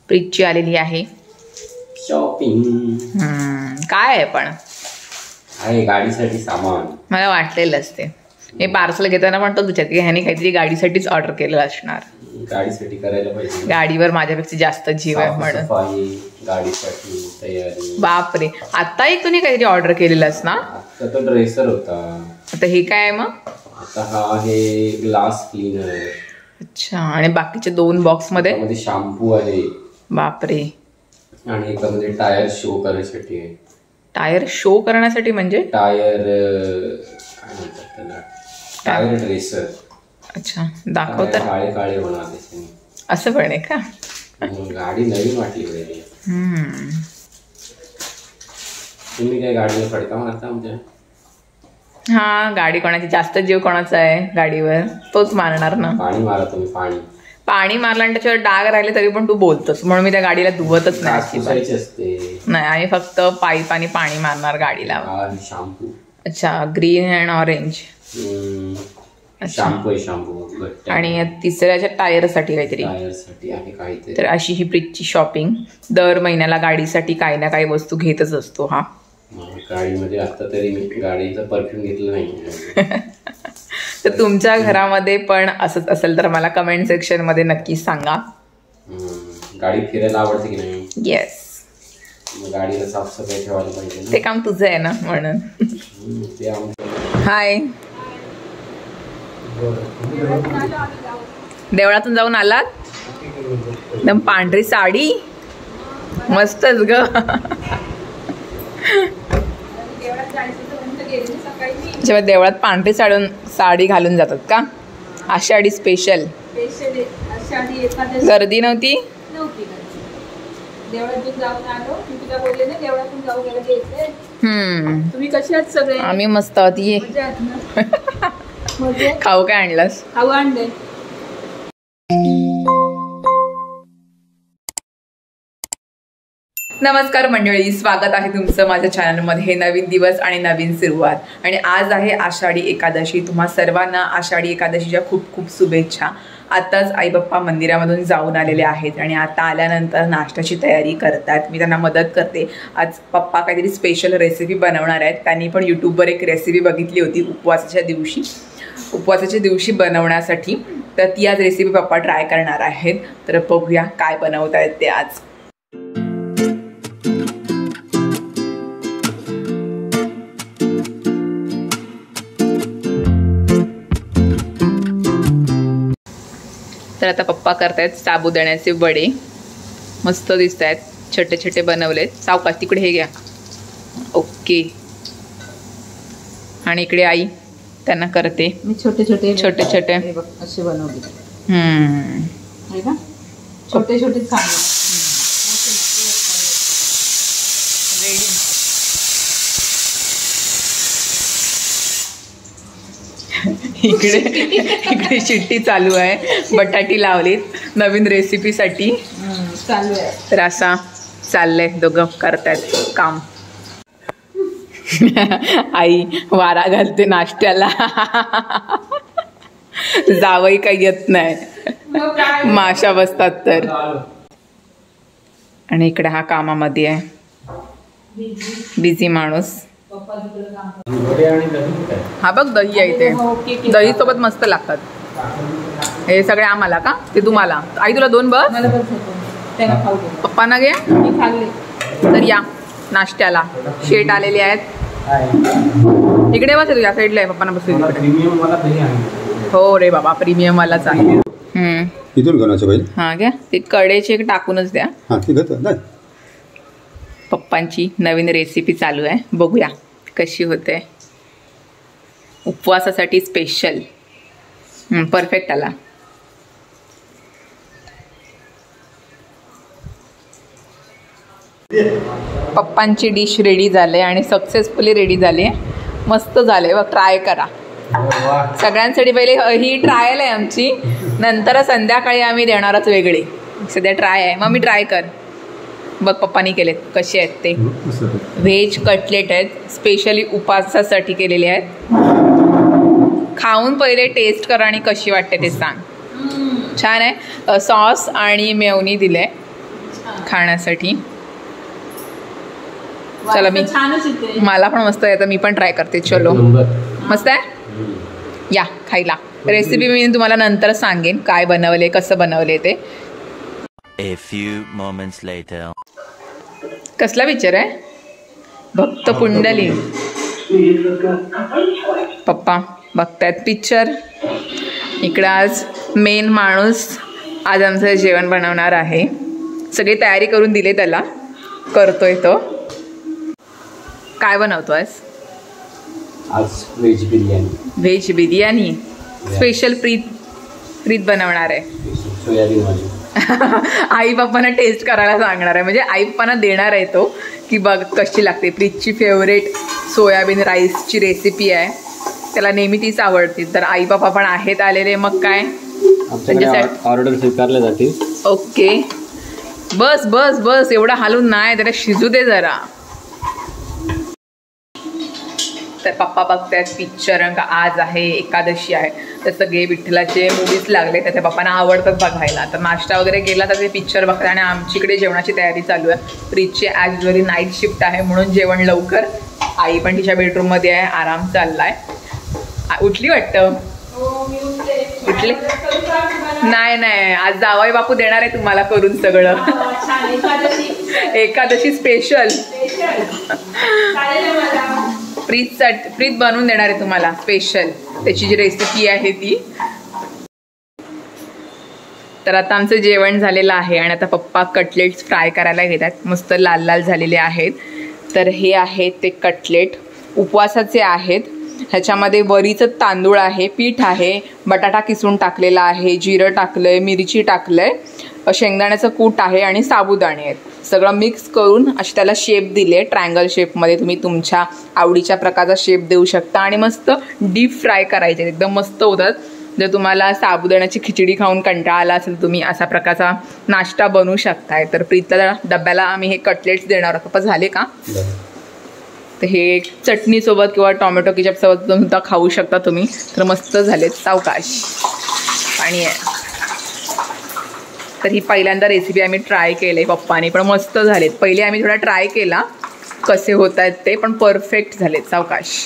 प्रीतची आलेली आहे शॉपिंग. काय आहे पण आहे गाडीसाठी सामान. मला वाटलेलंच ते. हे पार्सल घेताना पण तो विचार की ह्याने काहीतरी गाडीसाठीच ऑर्डर केलेलं असणार. गाडीसाठी करायला पाहिजे. गाडीवर माझ्यापेक्षा जास्त जीव आहे म्हणून. गाडीसाठी तयारी. बापरे, आता एक तुम्ही काहीतरी ऑर्डर केलेलंस ना? आता तो ड्रेसर होता. आता हे काय आहे मग? आता हा आहे ग्लास क्लीनर. अच्छा, आणि बाकीच्या 2 बॉक्स मध्ये शॅम्पू आहे. बापरे. आणि एकामध्ये टायर शो करण्यासाठी आहे. टायर शो करण्यासाठी म्हणजे? टायर काय म्हणतात त्याला, टायर ड्रेसर. अच्छा, दाखव तर. काळे काळे होणार त्याच्याने. असं पण आहे का? गाडी नवीन वाटली पाहिजे. तुम्ही काय गाडीला फडका मारता आमच्या? हा, गाडी कोणाची, जास्त जीव कोणाचा आहे गाडीवर तोच मारणार ना. पाणी मारा तुम्ही. पाणी मारलं आणि त्याच्यावर डाग राहिले तरी पण तू बोलतोस, म्हणून मी त्या गाडीला धुवतच नाही. नाही, आम्ही फक्त पाईपाने पाणी मारणार गाडीला. शॅम्पू. अच्छा, ग्रीन अँड ऑरेंज शॅम्पू. आणि तिसऱ्याच्या टायरसाठी काहीतरी. तर अशी ही प्रीतची शॉपिंग. दर महिन्याला गाडीसाठी काही ना काही वस्तू घेतच असतो हा. गाडीमध्ये आता तरी मी गाडीचा परफ्यूम घेतला नाही. तर तुमच्या घरामध्ये पण असंच असेल तर मला कमेंट सेक्शन मध्ये नक्की सांगा. गाडी फिरायला आवडते की नाही? येस. गाडीला साफसफाई ठेवायला पाहिजे. ते काम तुझं आहे ना म्हणून. हाय, देवळातून जाऊन आलात? एकदम पांढरी साडी, मस्तच ग. जेव्हा देवळात पांढरी साडी घालून जातात का? आषाढी स्पेशल. गर्दी नव्हती? तुम्ही कसे आहात सगळे? आम्ही मस्त आहोत. ये खाऊ. काय आणलंस? खाऊ आणले. नमस्कार मंडळी, स्वागत आहे तुमचं माझ्या चॅनलमध्ये. नवीन दिवस आणि नवीन सुरुवात. आणि आज आहे आषाढी एकादशी. तुम्हा सर्वांना आषाढी एकादशीच्या खूप खूप शुभेच्छा. आताच आई बाप्पा मंदिरामधून जाऊन आलेले आहेत आणि आता आल्यानंतर नाश्त्याची तयारी करतात. मी त्यांना मदत करते. आज पप्पा काहीतरी स्पेशल रेसिपी बनवणार आहेत. त्यांनी पण यूट्यूबवर एक रेसिपी बघितली होती उपवासाच्या दिवशी बनवण्यासाठी. तर ती आज रेसिपी पप्पा ट्राय करणार आहेत. तर बघूया काय बनवत आहेत ते आज. तर आता पप्पा करतायत साबुदाण्याचे वडे. मस्त दिसत आहेत, छोटे छोटे बनवलेत. सावकाश, तिकडे हे घ्या. ओके. आणि इकडे आई त्यांना करते. मी छोटे छोटे असे बनवले. छोटे छोटे इकडे शिट्टी चालू आहे. बटाटी लावलीत नवीन रेसिपीसाठी चालू आहे. तर असा चाललंय, दोघं करतायत काम. आई वारा घालते नाश्त्याला. जावई काही येत नाही, माशा बसतात तर. आणि इकडे हा कामामध्ये आहे, बिझी माणूस. हा बघ, दही आहे इथे. दही सोबत मस्त लागतात. हे सगळे आम्हाला का? ते तुम्हाला? आई तुला 2 बस. पप्पांना घे. तर या नाश्त्याला शेट आलेले आहेत. इकडे बस, या साईडला आहे. पप्पांना बसू. हो रे बाबा, प्रीमियम वालाच आहे. हा घ्या. ते कडेचे टाकूनच द्या. पप्पांची नवीन रेसिपी चालू आहे, बघूया कशी होते. उपवासासाठी स्पेशल. परफेक्ट आला. पप्पांची डिश रेडी झाले आणि सक्सेसफुली रेडी झाली. मस्त झाले. ट्राय करा. सगळ्यांसाठी पहिले ही ट्रायल आहे आमची, नंतर संध्याकाळी आम्ही देणारच वेगळी. सध्या ट्राय आहे. मग मी ट्राय कर. बघ पप्पानी केलेत कसे आहेत ते. व्हेज कटलेट आहेत, स्पेशली उपवासासाठी केलेले आहेत. खाऊन पहिले टेस्ट कर आणि कशी वाटते ते सांग. छान आहे. सॉस आणि मेयोनी दिले. खाण्यासाठी. चला मी छानच येते. मला पण मस्त आहे, तर मी पण ट्राय करते. चलो मस्त आहे, या खायला. रेसिपी मी तुम्हाला नंतर सांगेन काय बनवले, कसं बनवले ते. A few moments later. कसला पिक्चर आहे? भक्त पुंडली. पप्पा बघतायत पिक्चर. इकडं आज मेन माणूस आज आमचं जेवण बनवणार आहे. सगळी तयारी करून दिली त्याला, करतोय तो. काय बनवतो आज? Veg biryani. Veg biryani special Preet बनवणार आहे. सोयाबीन आई बाप्पांना टेस्ट करायला सांगणार आहे, म्हणजे आई बाप्पांना देणार आहे तो की बघ कशी लागते. प्रीतची फेवरेट सोयाबीन राईसची रेसिपी आहे, त्याला नेहमी तीच आवडते. तर आई बाप्पा पण आहेत आलेले, मग काय ऑर्डर स्वीकारले जातील. ओके, बस बस बस, एवढा हालून नाही, त्याला शिजू दे जरा. तर पप्पा बघतायत पिक्चर, का आज आहे एकादशी आहे, तर सगळे विठ्ठलाचे मूवीज लागले, त्याच्या पप्पांना आवडतात बघायला. तर नाश्ता वगैरे गेला तर ते पिक्चर बघतात. आणि आमच्याकडे जेवणाची तयारी चालू आहे. प्रीतची ॲज युजली नाईट शिफ्ट आहे म्हणून जेवण लवकर. आई पण तिच्या बेडरूममध्ये आहे, आराम चाललाय. उठली वाटतं? उठले? नाही नाही, आज जावई बापू देणार आहे तुम्हाला करून सगळं. एकादशी स्पेशल प्रीत बनवून देणार आहे तुम्हाला स्पेशल, त्याची जी रेसिपी आहे ती. तर आता आमचं जेवण झालेलं आहे आणि आता पप्पा कटलेट्स फ्राय करायला घेतात. मस्त लाल लाल झालेले आहेत. तर हे आहेत ते कटलेट, उपवासाचे आहेत. ह्याच्यामध्ये वरीचं तांदूळ आहे, पीठ आहे, बटाटा किसून टाकलेला आहे, जिरं टाकलंय, मिरची टाकलंय, शेंगदाण्याचं कूट आहे आणि साबुदाणे आहेत. सगळं मिक्स करून अशी त्याला शेप दिले. ट्रायंगल शेपमध्ये तुम्ही तुमच्या आवडीच्या प्रकारचा शेप देऊ शकता आणि मस्त डीप फ्राय करायचे, एकदम मस्त होतात. जर तुम्हाला साबुदाण्याची खिचडी खाऊन कंटाळा आला असेल, तुम्ही असा प्रकारचा नाश्ता बनवू शकताय. तर प्रीतला डब्याला आम्ही हे कटलेट्स देणार आहोत. पप्पा झाले का? तर हे चटणीसोबत किंवा टोमॅटो केचपसोबत सुद्धा खाऊ शकता तुम्ही. तर मस्त झालेत. सावकाश पाणी आहे. तर ही पहिल्यांदा रेसिपी आम्ही ट्राय केली पप्पाने, पण मस्त झालेत. पहिले आम्ही थोडा ट्राय केला कसे होत आहेत ते, पण परफेक्ट झालेत. सावकाश.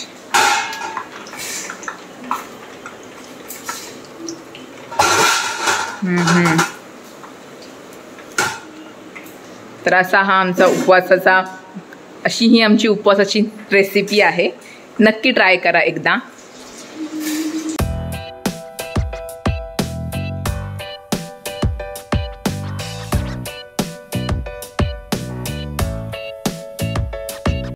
तर असा हा आमचा उपवासाचा, अशी ही आमची उपवासाची रेसिपी आहे. नक्की ट्राय करा एकदा.